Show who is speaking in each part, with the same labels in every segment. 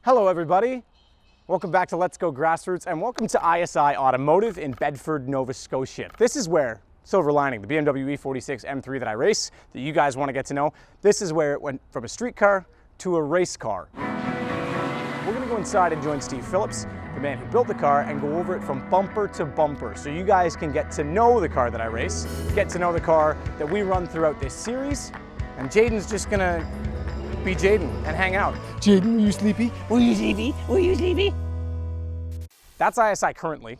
Speaker 1: Hello everybody, welcome back to Let's Go Grassroots and welcome to ISI Automotive in Bedford, Nova Scotia. This is where, silver lining, the BMW E46 M3 that I race, that you guys want to get to know, this is where it went from a street car to a race car. We're going to go inside and join Steve Phillips, the man who built the car, and go over it from bumper to bumper so you guys can get to know the car that I race, get to know the car that we run throughout this series, and Jaden's just going to be Jaden and hang out. Jaden, were you sleepy? Were you sleepy? Were you sleepy? That's ISI currently.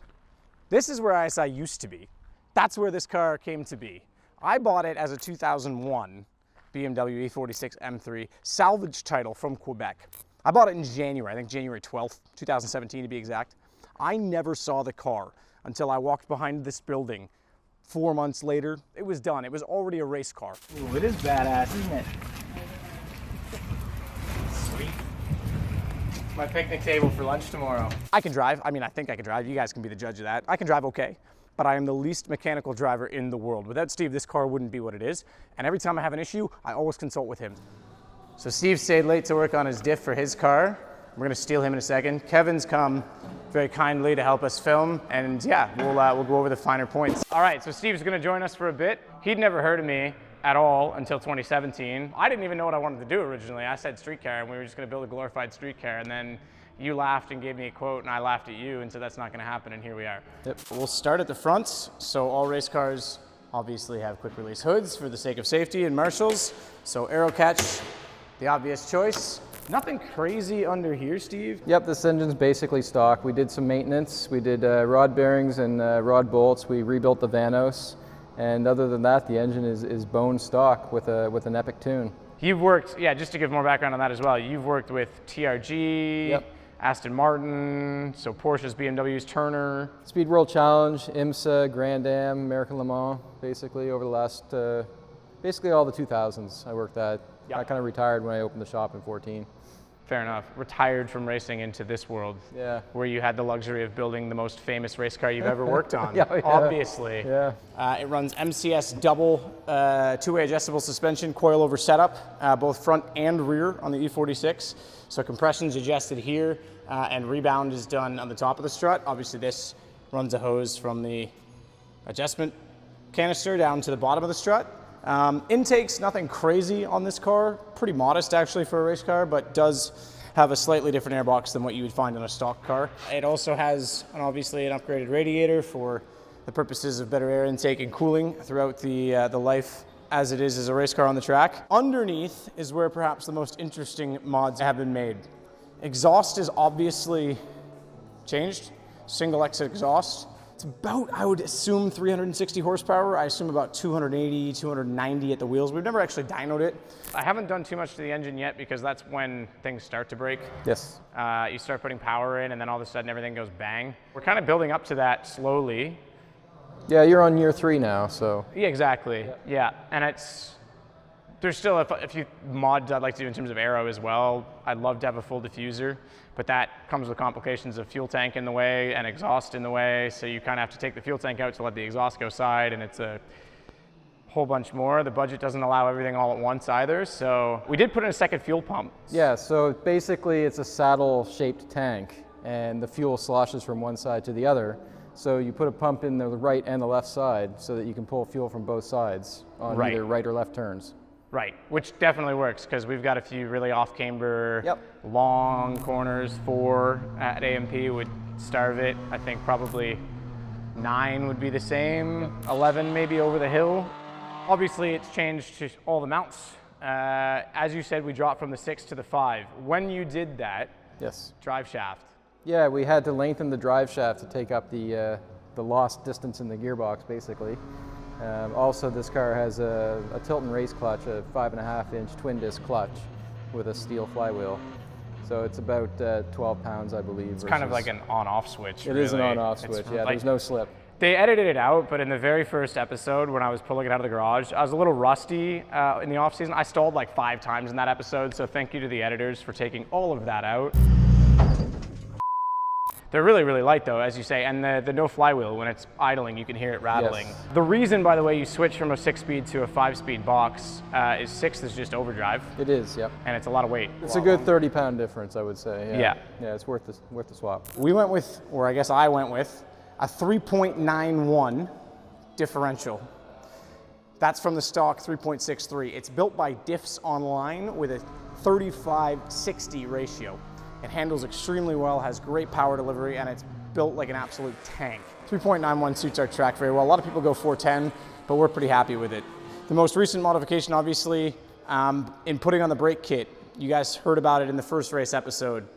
Speaker 1: This is where ISI used to be. That's where this car came to be. I bought it as a 2001 BMW E46 M3 salvage title from Quebec. I bought it in January, I think January 12th, 2017 to be exact. I never saw the car until I walked behind this building. 4 months later, it was done. It was already a race car.
Speaker 2: Ooh, it is badass, isn't it?
Speaker 1: My picnic table for lunch tomorrow. I can drive. I mean, I think I can drive. You guys can be the judge of that. I can drive okay, but I am the least mechanical driver in the world. Without Steve, this car wouldn't be what it is. And every time I have an issue, I always consult with him. So Steve stayed late to work on his diff for his car. We're gonna steal him in a second. Kevin's come very kindly to help us film. And yeah, we'll go over the finer points. All right, so Steve's gonna join us for a bit. He'd never heard of me at all until 2017. I didn't even know what I wanted to do originally. I said street car and we were just gonna build a glorified street car, and then you laughed and gave me a quote and I laughed at you and said that's not gonna happen, and here we are. Yep. We'll start at the front. So all race cars obviously have quick release hoods for the sake of safety and marshals. So aero catch, the obvious choice. Nothing crazy under here, Steve?
Speaker 2: Yep, this engine's basically stock. We did some maintenance. We did rod bearings and rod bolts. We rebuilt the vanos. And other than that, the engine is bone stock with an epic tune.
Speaker 1: You've worked, yeah, just to give more background on that as well, you've worked with TRG, yep. Aston Martin, so Porsches, BMWs, Turner.
Speaker 2: Speed World Challenge, IMSA, Grand Am, American Le Mans, basically over the last, basically all the 2000s I worked at. Yep. I kind of retired when I opened the shop in 14.
Speaker 1: Fair enough. Retired from racing into this world, yeah, where you had the luxury of building the most famous race car you've ever worked on, yeah. Obviously.
Speaker 2: Yeah.
Speaker 1: It runs MCS double two-way adjustable suspension, coilover setup, both front and rear on the E46. So compression's adjusted here, and rebound is done on the top of the strut. Obviously this runs a hose from the adjustment canister down to the bottom of the strut. Intakes, nothing crazy on this car, pretty modest actually for a race car, but does have a slightly different airbox than what you would find in a stock car. It also has obviously an upgraded radiator for the purposes of better air intake and cooling throughout the life as it is as a race car on the track. Underneath is where perhaps the most interesting mods have been made. Exhaust is obviously changed, single exit exhaust. It's about, I would assume, 360 horsepower. I assume about 280, 290 at the wheels. We've never actually dynoed it. I haven't done too much to the engine yet because that's when things start to break.
Speaker 2: Yes.
Speaker 1: You start putting power in and then all of a sudden everything goes bang. We're kind of building up to that slowly.
Speaker 2: Yeah, you're on year 3 now, so.
Speaker 1: Yeah, exactly. Yeah, and there's still a few mods I'd like to do in terms of aero as well. I'd love to have a full diffuser, but that comes with complications of fuel tank in the way and exhaust in the way, so you kind of have to take the fuel tank out to let the exhaust go side, and it's a whole bunch more. The budget doesn't allow everything all at once either, so we did put in a second fuel pump.
Speaker 2: Yeah, so basically it's a saddle-shaped tank, and the fuel sloshes from one side to the other. So you put a pump in the right and the left side so that you can pull fuel from both sides on either right or left turns.
Speaker 1: Right, which definitely works because we've got a few really off-camber, long corners. 4 at AMP would starve it. I think probably 9 would be the same. 11 maybe over the hill. Obviously, it's changed to all the mounts. As you said, we dropped from the 6 to the 5. When you did that,
Speaker 2: yes,
Speaker 1: drive shaft.
Speaker 2: Yeah, we had to lengthen the drive shaft to take up the lost distance in the gearbox, basically. Also, this car has a Tilton race clutch, a 5.5-inch twin disc clutch with a steel flywheel. So it's about 12 pounds, I believe.
Speaker 1: It's kind of like an on-off switch.
Speaker 2: It is an on-off switch, yeah, there's no slip.
Speaker 1: They edited it out, but in the very first episode when I was pulling it out of the garage, I was a little rusty in the off-season. I stalled like 5 times in that episode, so thank you to the editors for taking all of that out. They're really, really light though, as you say, and the no flywheel, when it's idling, you can hear it rattling.
Speaker 2: Yes.
Speaker 1: The reason, by the way, you switch from a 6-speed to a 5-speed box is 6 is just overdrive.
Speaker 2: It is, yep.
Speaker 1: And it's a lot of weight.
Speaker 2: It's a good 30-pound difference, I would say.
Speaker 1: Yeah.
Speaker 2: Yeah, it's worth the swap.
Speaker 1: We went with, or I guess I went with, a 3.91 differential. That's from the stock 3.63. It's built by Diffs Online with a 35-60 ratio. It handles extremely well, has great power delivery, and it's built like an absolute tank. 3.91 suits our track very well. A lot of people go 410, but we're pretty happy with it. The most recent modification, obviously, in putting on the brake kit, you guys heard about it in the first race episode.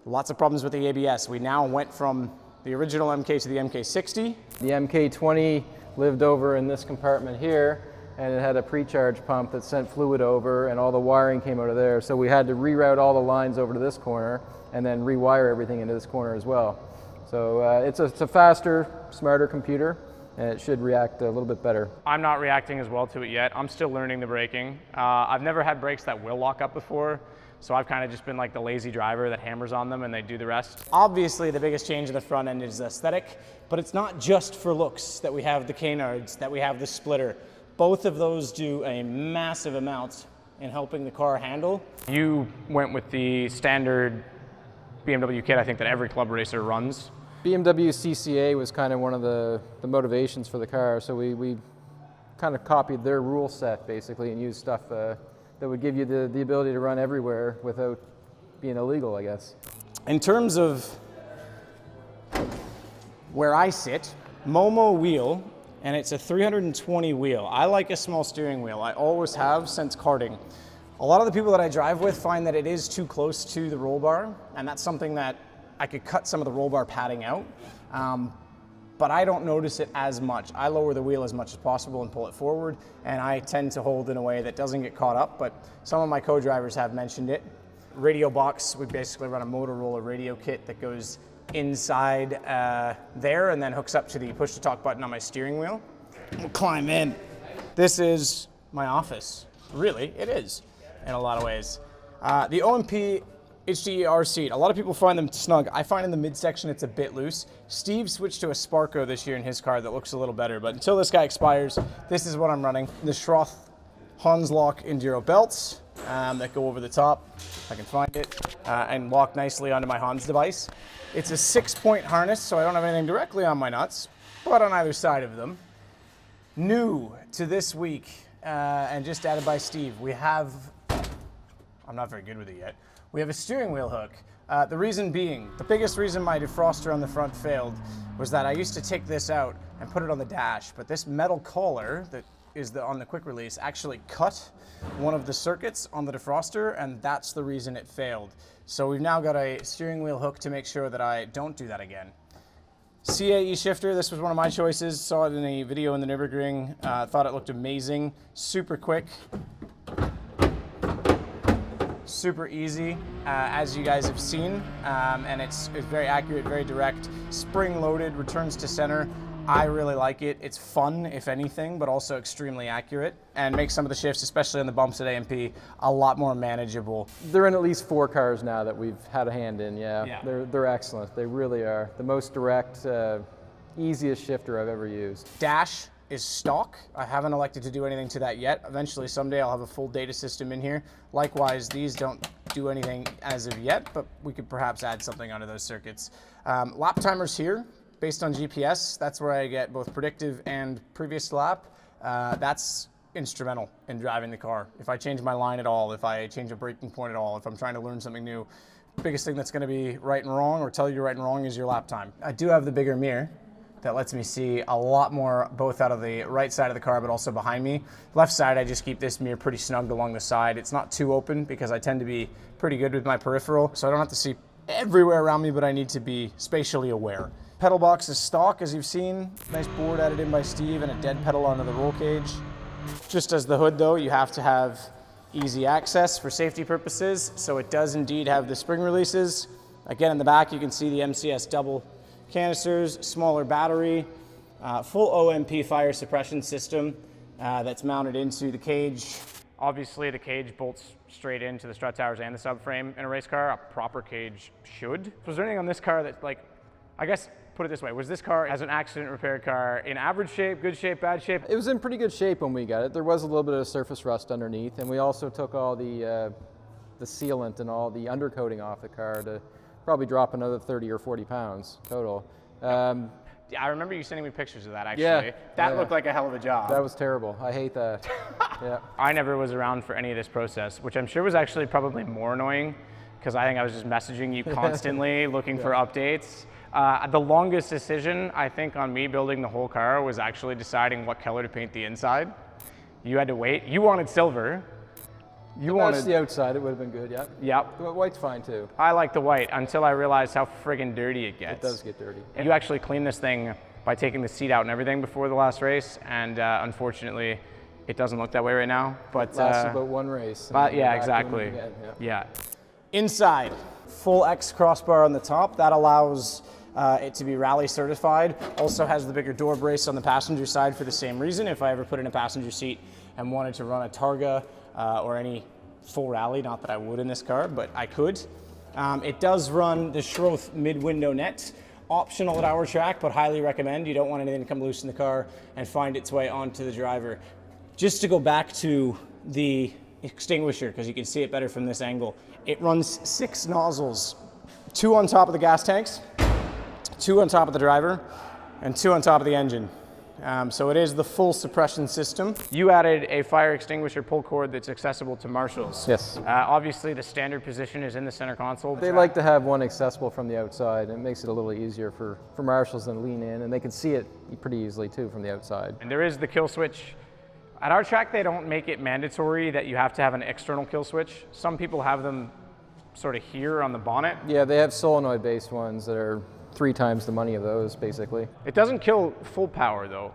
Speaker 1: Lots of problems with the ABS. We now went from the original MK to the MK60.
Speaker 2: The MK20 lived over in this compartment here, and it had a pre-charge pump that sent fluid over, and all the wiring came out of there. So we had to reroute all the lines over to this corner and then rewire everything into this corner as well. So it's a faster, smarter computer, and it should react a little bit better.
Speaker 1: I'm not reacting as well to it yet. I'm still learning the braking. I've never had brakes that will lock up before, so I've kind of just been like the lazy driver that hammers on them and they do the rest. Obviously, the biggest change in the front end is aesthetic, but it's not just for looks that we have the canards, that we have the splitter. Both of those do a massive amount in helping the car handle. You went with the standard BMW kit, I think, that every club racer runs.
Speaker 2: BMW CCA was kind of one of the motivations for the car, so we kind of copied their rule set basically and used stuff that would give you the ability to run everywhere without being illegal, I guess.
Speaker 1: In terms of where I sit, Momo wheel, and it's a 320 wheel. I like a small steering wheel. I always have since karting. A lot of the people that I drive with find that it is too close to the roll bar, and that's something that I could cut some of the roll bar padding out, but I don't notice it as much. I lower the wheel as much as possible and pull it forward, and I tend to hold in a way that doesn't get caught up, but some of my co-drivers have mentioned it. Radio box, we basically run a Motorola radio kit that goes inside there and then hooks up to the push-to-talk button on my steering wheel. We'll climb in. This is my office. Really, it is, in a lot of ways. The OMP HDER seat, a lot of people find them snug. I find in the midsection it's a bit loose. Steve switched to a Sparco this year in his car that looks a little better, but until this guy expires, this is what I'm running. The Schroth Hanslock Enduro belts that go over the top, if I can find it, and lock nicely onto my Hans device. It's a 6-point harness, so I don't have anything directly on my nuts, but on either side of them. New to this week, and just added by Steve, we have, I'm not very good with it yet, we have a steering wheel hook. The reason being, the biggest reason my defroster on the front failed was that I used to take this out and put it on the dash, but this metal collar that is on the quick release actually cut one of the circuits on the defroster, and that's the reason it failed. So we've now got a steering wheel hook to make sure that I don't do that again. CAE shifter, this was one of my choices. Saw it in a video in the Nürburgring. Thought it looked amazing. Super quick. Super easy, as you guys have seen. And it's very accurate, very direct. Spring loaded, returns to center. I really like it. It's fun, if anything, but also extremely accurate and makes some of the shifts, especially on the bumps at AMP, a lot more manageable.
Speaker 2: They're in at least 4 cars now that we've had a hand in, yeah. They're excellent. They really are. The most direct, easiest shifter I've ever used.
Speaker 1: Dash is stock. I haven't elected to do anything to that yet. Eventually, someday, I'll have a full data system in here. Likewise, these don't do anything as of yet, but we could perhaps add something onto those circuits. Lap timers here. Based on GPS, that's where I get both predictive and previous lap. That's instrumental in driving the car. If I change my line at all, if I change a braking point at all, if I'm trying to learn something new, biggest thing that's gonna be right and wrong or tell you right and wrong is your lap time. I do have the bigger mirror that lets me see a lot more both out of the right side of the car but also behind me. Left side, I just keep this mirror pretty snugged along the side. It's not too open because I tend to be pretty good with my peripheral, so I don't have to see everywhere around me, but I need to be spatially aware. Pedal box is stock, as you've seen. Nice board added in by Steve and a dead pedal onto the roll cage. Just as the hood though, you have to have easy access for safety purposes, so it does indeed have the spring releases. Again, in the back you can see the MCS double canisters, smaller battery, full OMP fire suppression system that's mounted into the cage. Obviously the cage bolts straight into the strut towers and the subframe in a race car. A proper cage should. Was there anything on this car that I guess, put it this way, was this car as an accident repair car in average shape, good shape, bad shape?
Speaker 2: It was in pretty good shape when we got it. There was a little bit of surface rust underneath, and we also took all the sealant and all the undercoating off the car to probably drop another 30 or 40 pounds total.
Speaker 1: Yeah, I remember you sending me pictures of that, actually.
Speaker 2: Yeah,
Speaker 1: That looked like a hell of a job.
Speaker 2: That was terrible. I hate that. Yeah.
Speaker 1: I never was around for any of this process, which I'm sure was actually probably more annoying, because I think I was just messaging you constantly looking for updates. The longest decision, I think, on me building the whole car was actually deciding what color to paint the inside. You had to wait. You wanted silver. You wanted
Speaker 2: the outside, it would have been good, yeah.
Speaker 1: Yep.
Speaker 2: The white's fine too.
Speaker 1: I like the white until I realized how friggin' dirty it gets.
Speaker 2: It does get dirty.
Speaker 1: You actually cleaned this thing by taking the seat out and everything before the last race, and unfortunately, it doesn't look that way right now. But
Speaker 2: it lasts about one race.
Speaker 1: Yeah, exactly. Yeah.
Speaker 3: Inside, full X crossbar on the top. That allows it to be rally certified. Also has the bigger door brace on the passenger side for the same reason. If I ever put in a passenger seat and wanted to run a Targa or any full rally, not that I would in this car, but I could. It does run the Schroth mid-window net. Optional at our track, but highly recommend. You don't want anything to come loose in the car and find its way onto the driver. Just to go back to the extinguisher, because you can see it better from this angle. It runs 6 nozzles, 2 on top of the gas tanks, 2 on top of the driver, and 2 on top of the engine. So it is the full suppression system.
Speaker 1: You added a fire extinguisher pull cord that's accessible to marshals.
Speaker 2: Yes.
Speaker 1: Obviously, the standard position is in the center console.
Speaker 2: They like to have one accessible from the outside. It makes it a little easier for marshals to lean in, and they can see it pretty easily too from the outside.
Speaker 1: And there is the kill switch. At our track, they don't make it mandatory that you have to have an external kill switch. Some people have them sort of here on the bonnet.
Speaker 2: Yeah, they have solenoid-based ones that are 3 times the money of those, basically.
Speaker 1: It doesn't kill full power, though.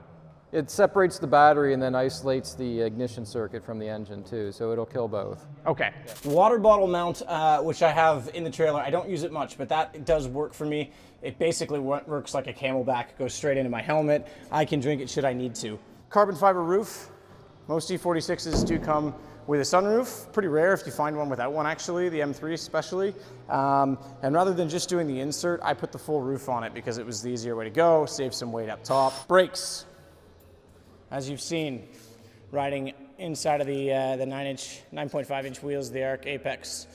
Speaker 2: It separates the battery and then isolates the ignition circuit from the engine, too, so it'll kill both.
Speaker 1: Okay.
Speaker 3: Water bottle mount, which I have in the trailer. I don't use it much, but that does work for me. It basically works like a Camelback, goes straight into my helmet. I can drink it should I need to. Carbon fiber roof. Most E46s do come with a sunroof. Pretty rare if you find one without one, actually, the M3 especially. And rather than just doing the insert, I put the full roof on it because it was the easier way to go, save some weight up top. Brakes. As you've seen, riding inside of the 9.5-inch wheels, the Arc Apex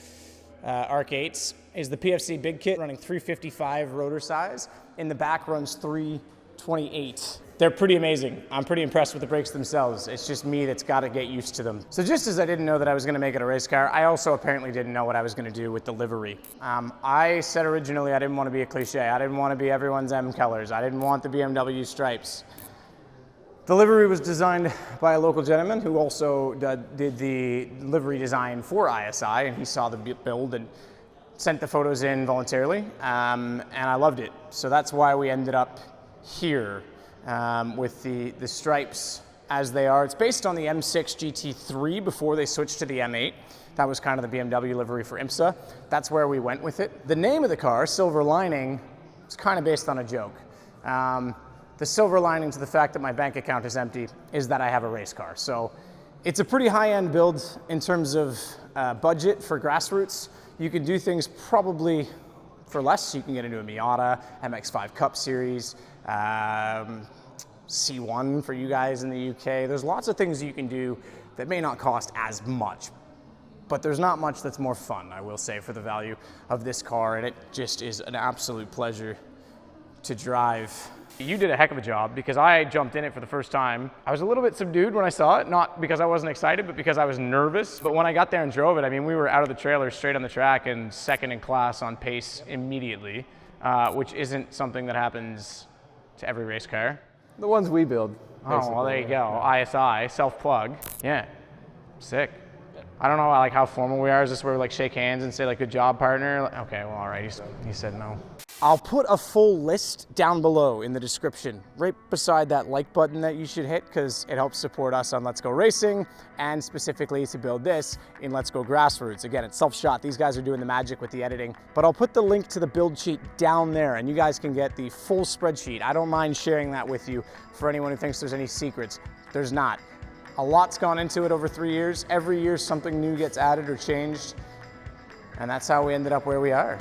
Speaker 3: Arc 8s, is the PFC Big Kit running 355 rotor size. In the back runs 328. They're pretty amazing. I'm pretty impressed with the brakes themselves. It's just me that's got to get used to them. So just as I didn't know that I was going to make it a race car, I also apparently didn't know what I was going to do with the livery. I said originally I didn't want to be a cliche. I didn't want to be everyone's M colors. I didn't want the BMW stripes. The livery was designed by a local gentleman who also did the livery design for ISI, and he saw the build and sent the photos in voluntarily, and I loved it. So that's why we ended up here. With the stripes as they are. It's based on the M6 GT3 before they switched to the M8. That was kind of the BMW livery for IMSA. That's where we went with it. The name of the car, Silver Lining, is kind of based on a joke. The silver lining to the fact that my bank account is empty is that I have a race car. So it's a pretty high-end build in terms of budget for grassroots. You can do things probably for less. You can get into a Miata, MX-5 Cup Series, C1 for you guys in the UK. There's lots of things you can do that may not cost as much, but there's not much that's more fun, I will say, for the value of this car, and it just is an absolute pleasure to drive.
Speaker 1: You did a heck of a job because I jumped in it for the first time. I was a little bit subdued when I saw it, not because I wasn't excited, but because I was nervous. But when I got there and drove it, I mean, we were out of the trailer straight on the track and second in class on pace immediately, which isn't something that happens to every race car.
Speaker 2: The ones we build.
Speaker 1: Oh, well, there you go. ISI, self-plug. Yeah, sick. I don't know like how formal we are. Is this where we like shake hands and say like good job, partner? Okay, well, all right, he said no.
Speaker 3: I'll put a full list down below in the description, right beside that like button that you should hit because it helps support us on Let's Go Racing and specifically to build this in Let's Go Grassroots. Again, it's self-shot. These guys are doing the magic with the editing, but I'll put the link to the build sheet down there and you guys can get the full spreadsheet. I don't mind sharing that with you for anyone who thinks there's any secrets. There's not. A lot's gone into it over 3 years. Every year something new gets added or changed, and that's how we ended up where we are.